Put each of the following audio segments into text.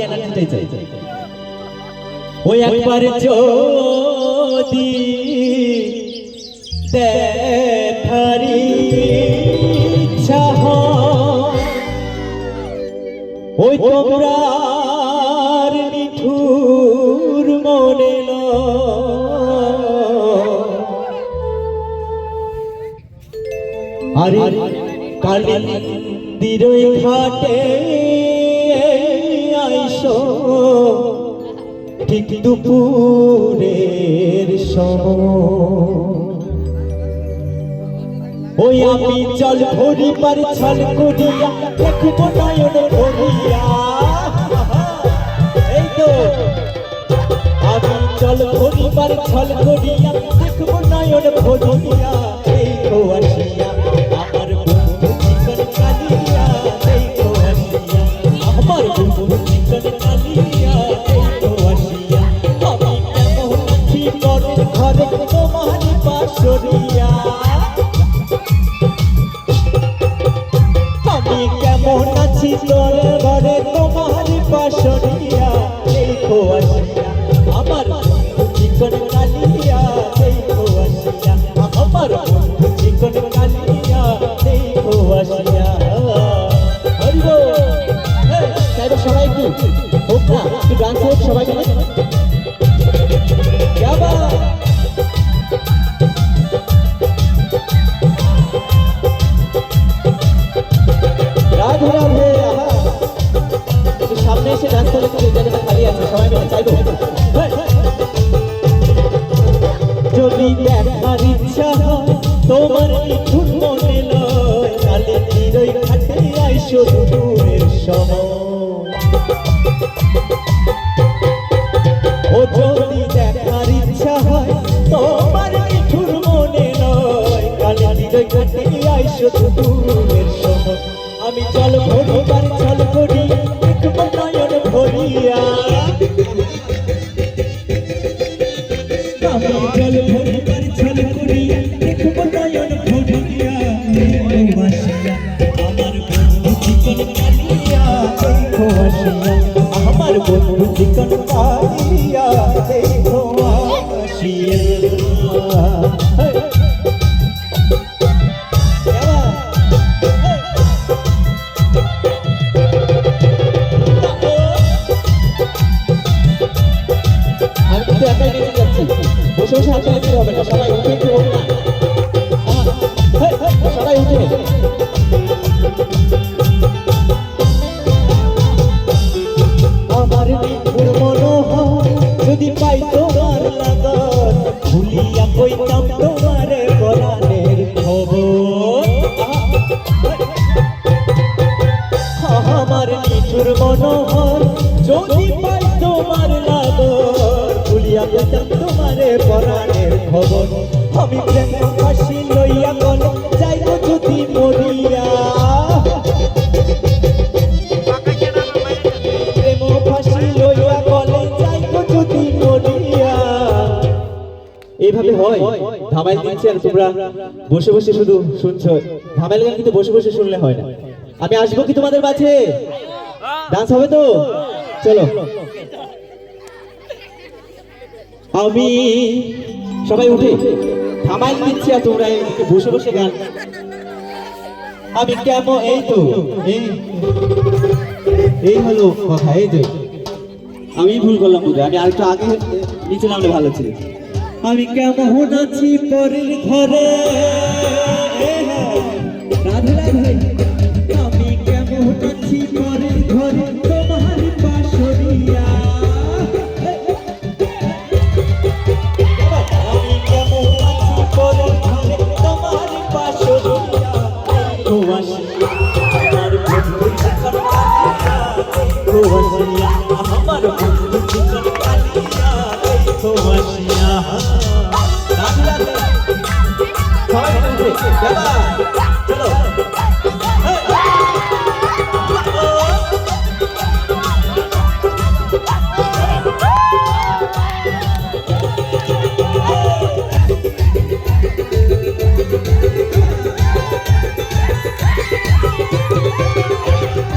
এনার্জিটাই চাই। ওই একবার যদি দেখার ইচ্ছা হয়, ওই তোমরা নিঠুর মনে আরে কালিন্দির ওই ঘাটে আইসো ঠিক দুপুরের সময়। ওই আমি জল ভরিবার ছল করিয়া দেখব নয়ন ভরিয়া, এই তো আমি জল ভরিবার ছল করিয়া দেখব নয়ন ভরিয়া, এই তো আসিয়া আমার বন্ধু চিকন কালিয়া, এই তো আসিয়া আমার বন্ধু চিকন কালিয়া, এই তো আসিয়া আমি কেমন আছি ঘরে ঘরে তোমার পাশরিয়া, আমি কেমন আছি তোরে ঘরে তোমার পাশরিয়া, এই তো আসিয়া আমার বন্ধু চিকন কালিয়া, এই তো আসিয়া আমার বন্ধু চিকন কালিয়া, এই তো আসিয়া। হরিব তাইলে সবাই একটু হোক না, একটু ডান্স হোক সবাই মিলে। রাধে রাধে, একটু সামনে এসে ডান্স করলে কিন্তু জায়গাটা খালি আছে, সবাই মিলে চাইবো। যদি দেখার ইচ্ছা হয় তোমার নিঠুর মনে লয়, কালিন্দির ওই ঘাটে আইসো দুপুরের সময়। ও যদি দেখার ইচ্ছা হয় তোমার নিঠুর মনে লয়, কালিন্দির ওই ঘাটে আইসো দুপুরের সময়। আমি জল ভরিবার ছল করি দেখব নয়ন ভরিয়া, আমি জল ভরিবার ছল করি দেখব নয়ন ভরিয়া, এই তো আসিয়া আমার বন্ধু চিকন কালিয়া, এই তো আসিয়া আমার বন্ধু চিকন কালিয়া, এই তো আসিয়া। আমি কিন্তু একাই নিতে যাচ্ছি, বসে বসে হাতে নিতে হবে না, সবাই উঠে একটু হোক না, সবাই উঠে। আমার নিঠুর মনোহর যদি পাই তোমার লাগন, ভুলিয়া কইতাম তোমার পরাণের খবর। আমার নিঠুর মনোহর যদি পাই তোমার লাগন, ভুলিয়া কইতাম তোমার পরাণের খবর। আমি প্রেম ফাঁসি লইয়া গলে যাইব যদি মরিয়া, প্রেম ফাঁসি লইয়া গলে যাইব যদি মরিয়া। এইভাবে হয় ধামাইল দিচ্ছি আর তোমরা বসে বসে শুধু শুনছো। ধামাইল গান কিন্তু বসে বসে শুনলে হয় না। আমি আসবো কি তোমাদের মাঝে? ডান্স হবে তো? চলো। আমি সবাই উঠে ধামাইল দিচ্ছি আর তোমরা বসে বসে গান। আমি কেমন, এই তো এই হলো কথা। এই যে আমি ভুল করলাম বুঝে, আমি আরেকটু আগে নিচে নামলে ভালো ছিল। আমি কেমন আছি পরের ঘরে, রাধে রাধে, আমি কেমন আছি পরের ঘরে তোমার পাশরিয়া, আমি কেমন আছি পরের ঘরে তোমার পাশরিয়া, তো আসিয়া আমার বন্ধু চিকন কালিয়া, তো আসিয়া আমার বন্ধু চিকন কালিয়া, তো আসিয়া। রাধে রাধে, সবাই মিলে চলো।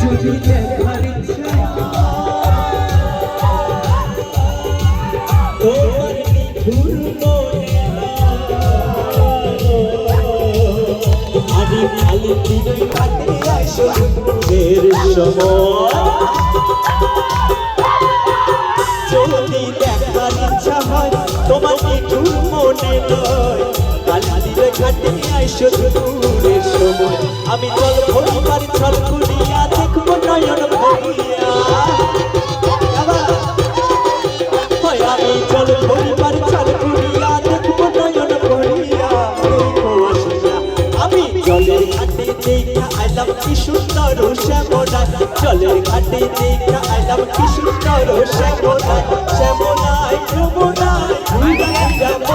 যদি দেখার ইচ্ছা বিয়ের সময় যদি দেখার ইচ্ছা হয় তোমার একটু মনে নয় কালিয়ার ঘাটে আইসো দূরের সময় আমি জল ভরিবার ছল করিয়া দেখবো নয়ন ভরিয়া আমি জল ভরিবার ছল করিয়া দেখবো নয়ন ভরিয়া আমি জলের ঘাটে দেখা আইলাম কি সুন্দর শ্যামলায় জলের ঘাটে দেখা আইলাম কি সুন্দর শ্যামলায় শ্যামলায় যমুনায় ঘুরে যাব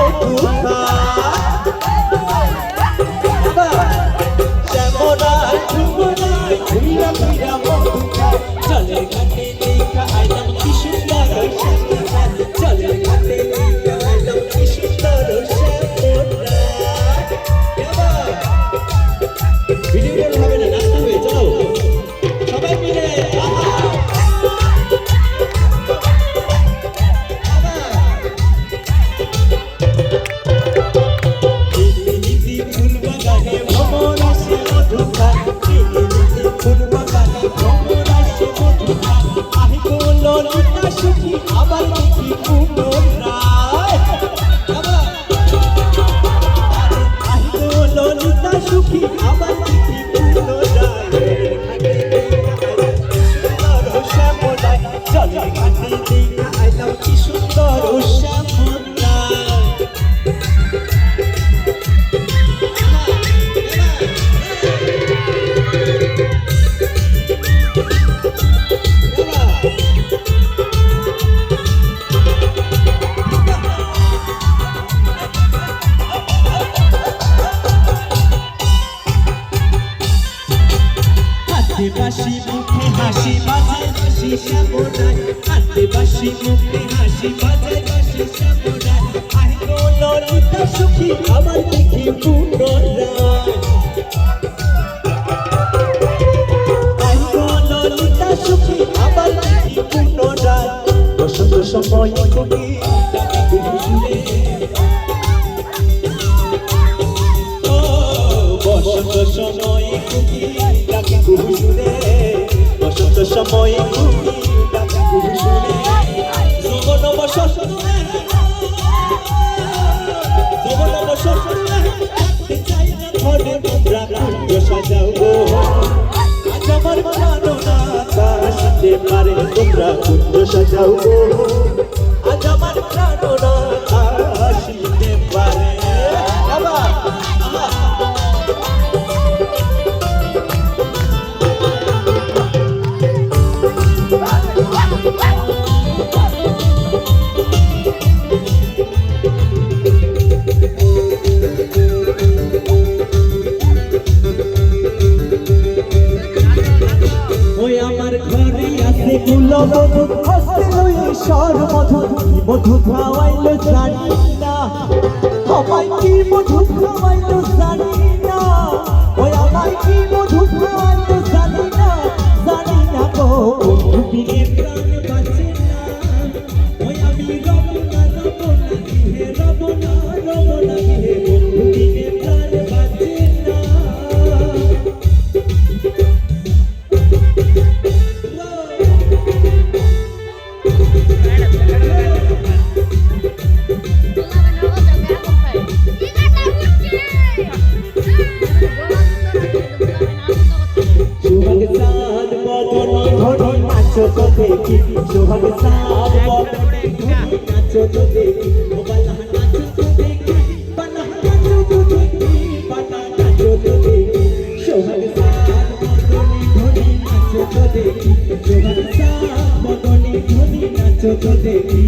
শ্যামলায় যমুনায় ঘুরে যাব জলের ঘাটে দেখা আইলাম কি সুন্দর শ্যামলায় জলের ঘাটে দেখা আইলাম কি সুন্দর শ্যামলায় ভিডিও হবে না নাচতে হবে চলো সবাই মিলে ফুল বাগানে ভ্রমণ আসে মধুখান ফুল বাগানে ভ্রমণ আসে মধুখান আহি গো ললিতা সুখী আবার দেখি পুনরায় আহি গো ললিতা সুখী আবার দেখি জলের ঘাটে দেখা আইলাম কি সুন্দর শ্যামলায় বাসি মুখে হাসি বাজায় বাসি শ্যামলায় বাসি মুখে হাসি বাজায় বাসি শ্যামলায় আহি গো ললিতা সুখী আবার দেখি পুনরায় আহি গো ললিতা সুখী আবার দেখি পুনরায় বসন্ত সময় কবি বসন্ত সময় কবি ডাকে কুহুসুরে বসন্ত সময় কবি ডাকে কুহুসুরে যৌবন বসন্ত যৌবন বসন্ত চাই না ধরে তোমরা কুঞ্জ সাজাও গো আজ আমার প্রাণনা আসতে পারে তোমরা কুঞ্জ সাজাও গো আজ আমার প্রাণনা আসতে পারে ওই আমার ঘরে আছে কুলবধূ হস্তে লয়ে সরমধু কি মধু খাওয়াইলো জানি না আমায় কি মধু খাওয়াইলো জানি না ওই আমায় কি মধু খাওয়াইলো জানি না গো বন্ধু বিনে প্রাণ বাঁচে না ওই আমি রব না হে রব না হে বন্ধু বিনে প্রাণ বাঁচে না দেখি সোহাগ সাদ বদনে ধনি নাচো তো দেখি ও বালা নাচো তো দেখি বালা নাচো তো দেখি বালা নাচো তো দেখি সোহাগ সাদ বদনে ধনি নাচো তো দেখি সোহাগ সাদ বদনে ধনি নাচো তো দেখি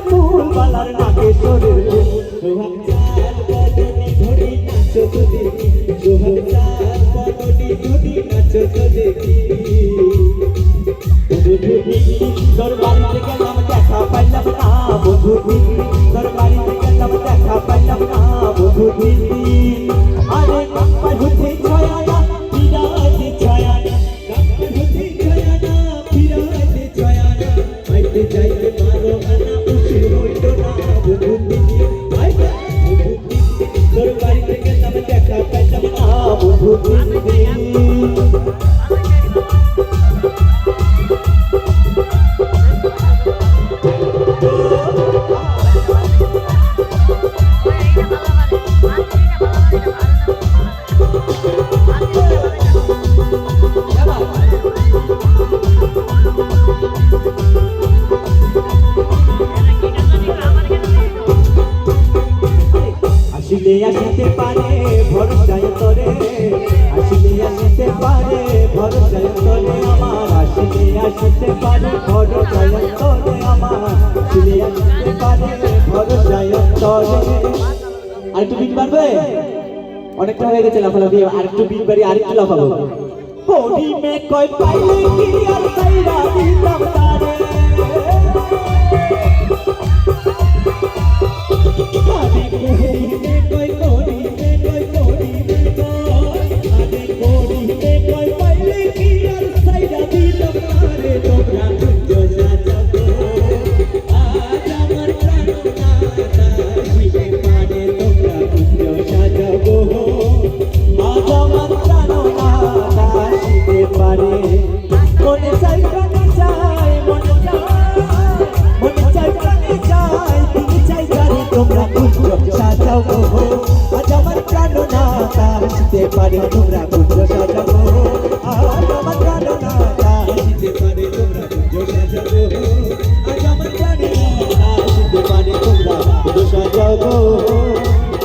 ফুল বালার নাকে সরের সোহাগ চাঁদ বদনে ধরি নাচো তো দেখি সোহাগ চাঁদ পটনি টুনি নাচো তো দেখি তোর বাড়িতে গেলাম দেখা পাইলাম না বধু দিদি তোর বাড়িতে গেলাম দেখা পাইলাম না বধু দিদি আরে কাপ্পার হতে ছায়া না বিরাজে ছায়া না কাপ্পার হতে ছায়া না বিরাজে ছায়া না আইতে যাইতে মারো না উঠে হইল না বধু দিদি আইতে বধু দিদি তোর বাড়িতে গেলাম দেখা পাইলাম না বধু দিদি আসিলে আসিতে পারে ভরসায় তরে আসিলে আসিতে পারে ভরসায় তরে আমার আসিলে আসিতে পারে ভরসায় তরে আমার আসিলে আসিতে পারে ভরসায় তরে আরেকটু বিট পারবে অনেকটা হয়ে গেছে লাফালাফি আরেকটু বিট পারি আরেকটু লাফাবো পড়ি মে কই পাইলে কি আর তাইরা দিলাম তারে পারে তোমরা কুঞ্জ সাজাবো আজ আমার প্রাণনা আসিতে পারে তোমরা কুঞ্জ সাজাবো আজ আমার প্রাণনা আসিতে পারে তোমরা কুঞ্জ সাজাবো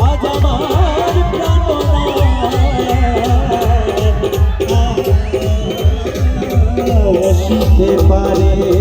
আজ আমার প্রাণনা আসিতে পারে